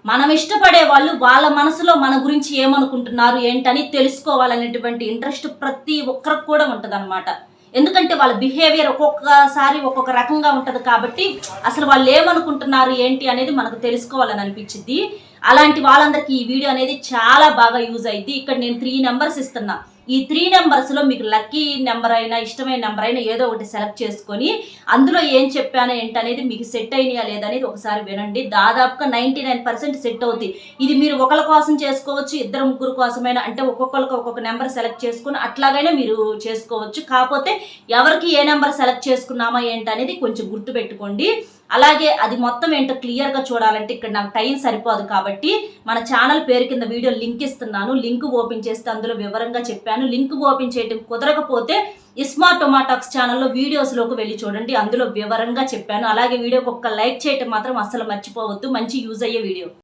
మనం ఇష్టపడే వాళ్ళు వాళ్ళ మనసులో మన గురించి ఏమనుకుంటున్నారు ఏంటని తెలుసుకోవాలనేటువంటి ఇంట్రెస్ట్ ప్రతి ఒక్కరికి కూడా ఉంటదన్నమాట. ఎందుకంటే వాళ్ళ బిహేవియర్ ఒక్కొక్కసారి ఒక్కొక్క రకంగా ఉంటది కాబట్టి అసలు వాళ్ళు ఏమనుకుంటున్నారు ఏంటి అనేది మనకు తెలుసుకోవాలని అనిపించింది. అలాంటి వాళ్ళందరికీ ఈ వీడియో అనేది చాలా బాగా యూజ్ అయ్యిద్ది. ఇక్కడ నేను 3 నెంబర్స్ ఇస్తున్నా. ఈ 3 నెంబర్స్‌లో మీకు లక్కీ నెంబర్ అయినా, ఇష్టమైన నెంబర్ అయినా ఏదో ఒకటి సెలెక్ట్ చేసుకొని, అందులో ఏం చెప్పానో ఏంటనేది మీకు సెట్ అయినాయా లేదనేది ఒకసారి వినండి. దాదాపుగా 99% సెట్ అవుద్ది. ఇది మీరు ఒకళ్ళ కోసం చేసుకోవచ్చు, ఇద్దరు ముగ్గురు కోసమైనా, అంటే ఒక్కొక్కళ్ళకి ఒక్కొక్క నెంబర్ సెలెక్ట్ చేసుకొని అట్లాగైనా మీరు చేసుకోవచ్చు. కాకపోతే ఎవరికి ఏ నెంబర్ సెలెక్ట్ చేసుకున్నామా ఏంటనేది కొంచెం గుర్తుపెట్టుకోండి. అలాగే అది మొత్తం ఏంటో క్లియర్గా చూడాలంటే ఇక్కడ నాకు టైం సరిపోదు కాబట్టి మన ఛానల్ పేరు కింద వీడియో లింక్ ఇస్తున్నాను. లింక్ ఓపెన్ చేస్తే అందులో వివరంగా చెప్పాను. లింక్ ఓపెన్ చేయడం కుదరకపోతే ఇస్మార్ట్ టొమాటాక్స్ ఛానల్లో వీడియోస్లోకి వెళ్ళి చూడండి, అందులో వివరంగా చెప్పాను. అలాగే వీడియోకి ఒక్క లైక్ చేయటం మాత్రం అస్సలు మర్చిపోవద్దు. మంచి యూజ్ అయ్యే వీడియో.